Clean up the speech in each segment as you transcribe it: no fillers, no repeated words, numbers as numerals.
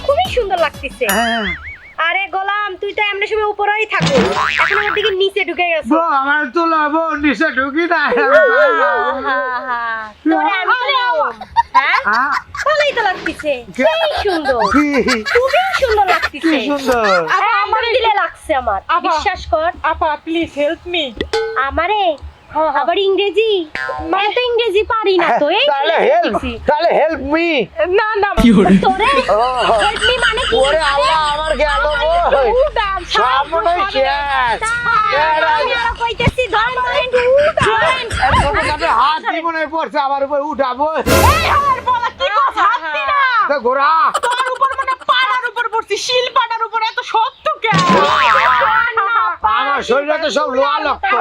খুবই সুন্দর লাগতেছে। আরে গোলাম তুই তো এমনি সময় উপরেই থাকো, এখন আমার দিকে নিচে ঢুকে গেছো। আমার তো লাভ নিচে ঢুকি না। ভালোই তো লাগতেছে, সেই সুন্দর, খুবই সুন্দর লাগতেছে। আমার দিলে লাগছে আমার, বিশ্বাস কর। আপা প্লিজ হেল্প মি। আমারে আবার ইংরেজি, মানে তো ইংরেজি পারি না তো। এই তাহলে হেল্প মি। না না তোরে হেল্প মি মানে কি? ওরে আল্লাহ আমার গেল ওই সামনে শেষ। আমি আর কইতেছি ধরেন ধরেন ছোটখাটো হাত মনে পড়ছে আমার উপর উঠাবো। এই আর বলা কি কথা হাতি না তো ঘোড়া তোর উপর মানে পাড়ার উপর পড়ছি, শিল পাড়ার উপর এত শক্ত কেন? আমার শরীরে তো সব লোহা লক্ষ।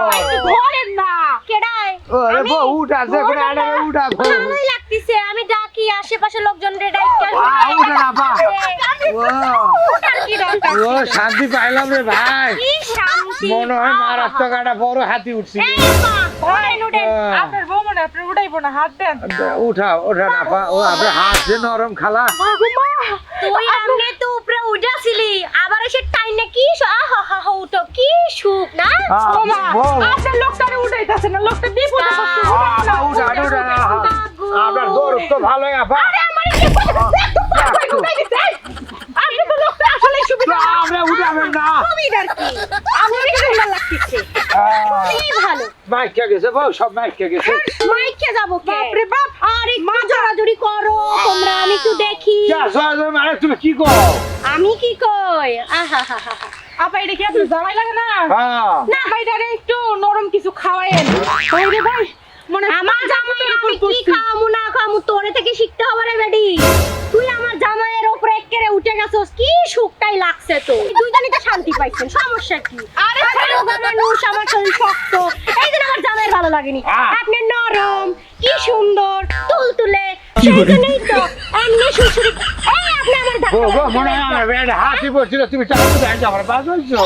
ধরেন না কেডাই? ওরে বউ উঠা দেখুন আরে উঠা ভালোই লাগতেছে। আমি ডাকি আশেপাশে লোকজন রে ডাইকা উঠা না পা। ওটার কি দরকার? ও শান্তি পাইলাম রে ভাই। কি শান্তি! মনে হয় মারাত্মক একটা বড় হাতি উঠছিল। আপনার বউ মানে আপনার উঠাইবো না, হাত দেন। উঠা ওঠা না পা। ও আপনার হাত যে নরম খালা। তুই আমনে তো উপরে উঠাছিলি, আবার এসে টাইনে কি আহা উঠো, কি সুখ না? আপনার লোকটারে উঠাইতাছে না, লোকটা বিপদে পড়ছে। উঠা উঠা না। আপনার দৌড় তো ভালোই আপা। আরে আমার কি উঠাই দিছে? আপনি তো লোকটা আসলে সুবিধা। আমরা উঠাবেন না। সুবিধার কি? আমার কি সুন্দর লাগতেছে, কি ভালো। মাইকে গেছে বউ, সব মাইকে গেছে। মাইকে যাবো কে? বাপ রে বাপ। আর একটু জোরাজুরি করো তোমরা, আমি একটু দেখি। মানে তুমি কি কও? আমি কি কই? আহা হা হা। আপা এটা কি আপনার জামাই লাগে না? হ্যাঁ না ভাইটারে একটু নরম কিছু খাওয়ায়েন। ওই রে ভাই মানে আমার জামাই আমি কি খাওয়ামু না খাওয়ামু তোরে থেকে শিখতে হবে রে বেডি। তুই আমার জামাইয়ের উপরে এক্কেরে উঠে গেছস, কি সুখটাই লাগছে তো। দুইজনই তো শান্তি পাইছেন, সমস্যা কি? আরে মানুষ আমার শরীর শক্ত, এই জন্য আমার জামাইয়ের ভালো লাগেনি। আপনি নরম, কি সুন্দর, তুলতুলে, সেই জন্যই তো এমনি সুসুরি। এই আপনি আমার মনে হয় আমার বেড়ে হাসি পড়ছিল, তুমি চালাতে যাই আমার বাজ হইছো।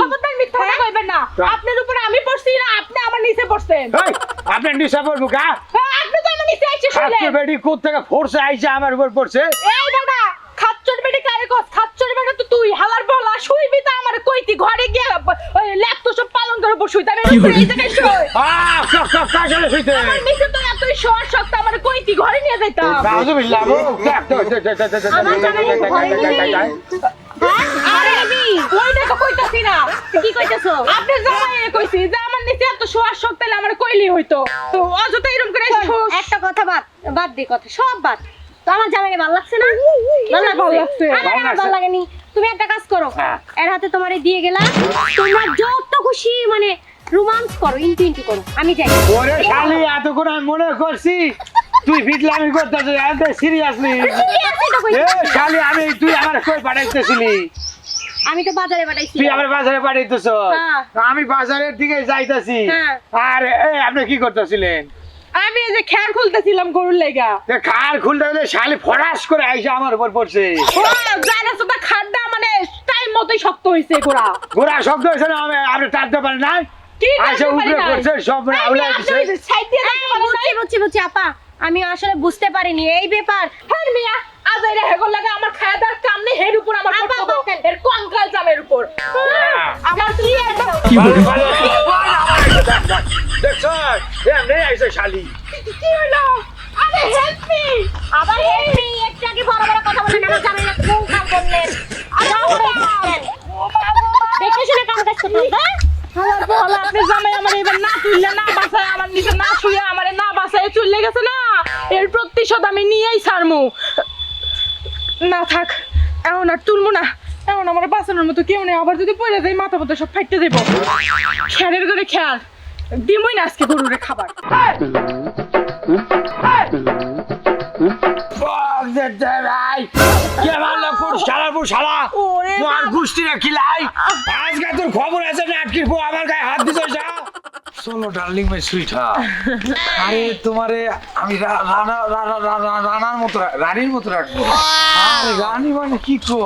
খবরদার মিথ্যা কথা কইবেন না। আপনার উপরে আমি পড়ছি না, আপনি আমার নিচে পড়ছেন। এই আপনি নিশা পড়বো কা? আপনি তো আমার নিচে আইছে শুনলেন। আজকে বেডি কোথ থেকে ফোর্সে আইছে আমার উপর পড়ছে। এই দাদা খাচ্চর বেটি কারে কস? খাচ্চর বেটা তো তুই হালার বলা শুইবি তো আমার কইতি ঘরে গিয়ে ওই ল্যাপটপ সব পালন করে বসুই তারে এই জায়গায় শুই। কাজলে শুইতে আমার নিচে তো এতই শর্ট শক্ত আমার কইতি ঘরে নিয়ে যাইতাম। নাউজুবিল্লাহ আরে আমি ওইটা তো কইতাছি না। কি কইতেছো? আপনি জামাইয়ে কইছি যে আমার নিচে এত শোয়ার শক্ত তাহলে আমার কইলি হইতো। তো অযথা এরকম করে একটা কথা বাদ দে, কথা সব বাদ। তো আমার জামাইকে ভালো লাগছে না? ভালো লাগছে। আমার ভালো লাগেনি। তুমি একটা কাজ করো, এর হাতে তোমারে দিয়ে গেলাম, তোমরা যত খুশি মানে রোমান্স করো, ইন্টু করো, আমি যাই। ওরে শালি এতক্ষণ আমি মনে করছি তুই বিটলামি করতেছিস, এত সিরিয়াসলি। এ শালি তুই আমার কই পাঠাইতেছিলি? আমি তো বাজারে পাঠাইছি। তুই আমার বাজারে পাঠাইতেছ? আমি বাজারের দিকে যাইতাছি। আর এই আপনি কি করতেছিলেন? আমি এই যে খ্যার খুলতেছিলাম গরুর লেগা। খার খুলতে গেলে শালি ফরাস করে আইসা আমার উপর পড়ছে। জানা তো খাড্ডা মানে টাইম মতোই শক্ত হইছে গোড়া। গোড়া শব্দ হয়েছে না, আমি টানতে পারি না। আইসা উপরে পড়ছে সব আউলাই দিছে। বুঝছি আপা, আমি আসলে বুঝতে পারিনি এই ব্যাপার। হ্যাঁ মিয়া আজ এর হেগল লাগে আমার খায়াদার কাম নেই, এর উপর আমার কর্তব্য, এর কঙ্কাল জামের উপর আমার কি দেখছো এমনি আইসা শালি। কি হলো? আরে হেল্প মি। আবার হেল্প মি একটু আগে বড় বড় কথা বলেন, আমার জামাই না কোন কাম করলেন। দেখে শুনে কাম কাজ করতে হবে। আমার বল আপনি জামাই আমার এবার না তুললে না বাসায় আমার নিচে না শুয়ে আমারে না বাসায় চলে গেছে না, এর প্রতিশোধ আমি নিয়েই ছাড়মু। না থাক এখন আর তুলমু না, এখন আমার বাঁচানোর মতো কেউ নেই। আবার যদি পড়ে যায় মাথা মতো সব ফাইটে দেব। খেয়ালের করে খেয়াল দিমই না আজকে গরুরে খাবার। খবর আছে নাটকির আমার গায়ে হাত দিতে চলো ডার্লিং মাই সুইট আরে তোমারে আমি রানার মতো রানীর মতো রাখবো। আরে রানী মানে কি কো,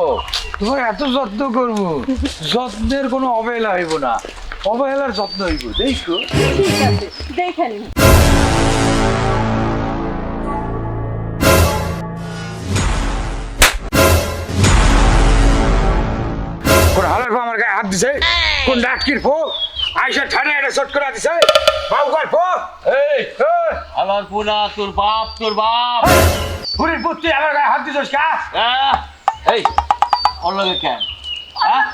তোমার এত যত্ন করবো, যত্নের কোনো অবহেলা হইব না, অবহেলার যত্ন হইব। দেখো ঠিক আছে, দেখে নিন। কোন হালার পো আমার গায়ে হাত দিছে, কোন ডাকির পো আইসা ঠানে এটা শট করে দিছে, বাউ কর পো। এই আমার পুনা তোর বাপ পুরির পুত তুই আমার গায়ে হাত দিছিস কা? এই ওর লগে কেন? হ্যাঁ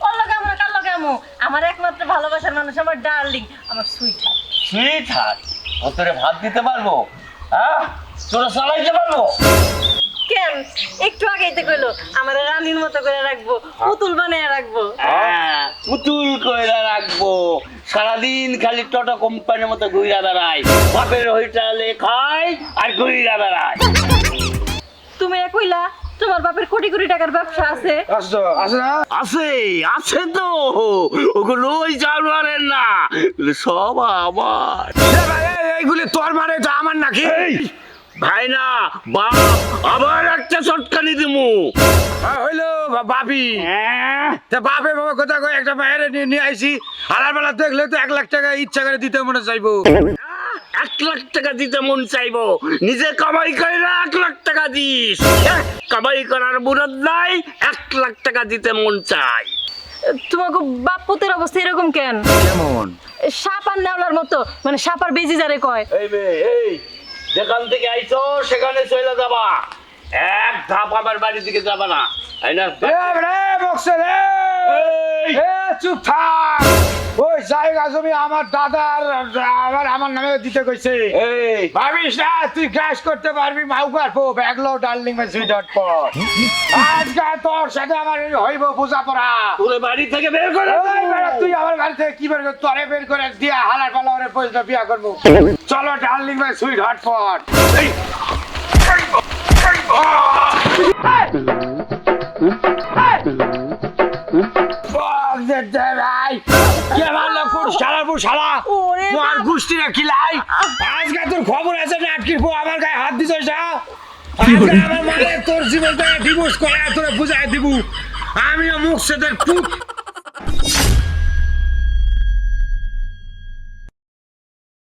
বললো কেমন কালো কেমন, আমার একমাত্র ভালোবাসার মানুষ, আমার ডার্লিং, আমার সুইট হার্ট। সুইট হার্ট ও তোরে ভাত দিতে পারবো? হ্যাঁ তোরা চালাইতে পারবো? কেন একটু আগেই তো কইলো আমার রানীর মতো করে রাখবো, পুতুল বানিয়ে রাখবো। হ্যাঁ পুতুল কইরা রাখবো, সারাদিন খালি টটা কোম্পানির মতো ঘুরা বেড়ায়, বাপের হোটেলে খায় আর ঘুরা বেড়ায়। তুমি কইলা তোমার বাপের কোটি কোটি টাকার ব্যবসা আছে। আছে না? আছে তো, ওগুলো ওই জানোয়ারের না, সব আমার। এ ভাই, এইগুলি তোর মানে তো আমার নাকি? ভাই না বাপ, আবার একটা চটকানি দিমু। হইলো বাপি, তা বাপে বাবা কথা কই একটা বাইরে নিয়ে আইছি, হালার বেলা দেখলে তো 1 লাখ টাকা ইচ্ছা করে দিতে মনে চাইবো। 1 লাখ টাকা দিতে মন চাইবো, নিজে কামাই করে 1 লাখ টাকা দিস। কামাই করার মুরত নাই, 1 লাখ টাকা দিতে মন চাই। তোমাকে বাপ পুতের অবস্থা এরকম কেন? কেমন? সাপ আর নেওলার মতো, মানে সাপ আর বেজি যারে কয়। এই মেয়ে, এই যেখান থেকে আইছো সেখানে চলে যাবা, এক ধাপ আমার বাড়ির দিকে যাবা না। তাই না? চুপ থাক, ওই জায়গা জমি আমার দাদার আমার নামে দিতে কইছে। এই ভাবিস না তুই গ্যাস করতে পারবি, মাউকার পো ব্যাগলো ডার্লিং মাই সুইটহার্ট পর। আজকে তোর সাথে আমার হইব বোঝাপড়া। তোরে বাড়ি থেকে বের করে ওই বেটা, তুই আমার বাড়ি থেকে কি বের কর, তোরে বের করে দিয়া হালার পালা ওরে পয়সা বিয়া করবো। চলো ডার্লিং মাই সুইটহার্ট পর। আজকে তোর খবর আছে না, আটকির পো আমার গায়ে হাত দিছিস না? আজকে আমার মানে তোর জীবনটা ডিভোর্স করে তোরে বুঝাই দিব, আমিও মুখ সেদের পুত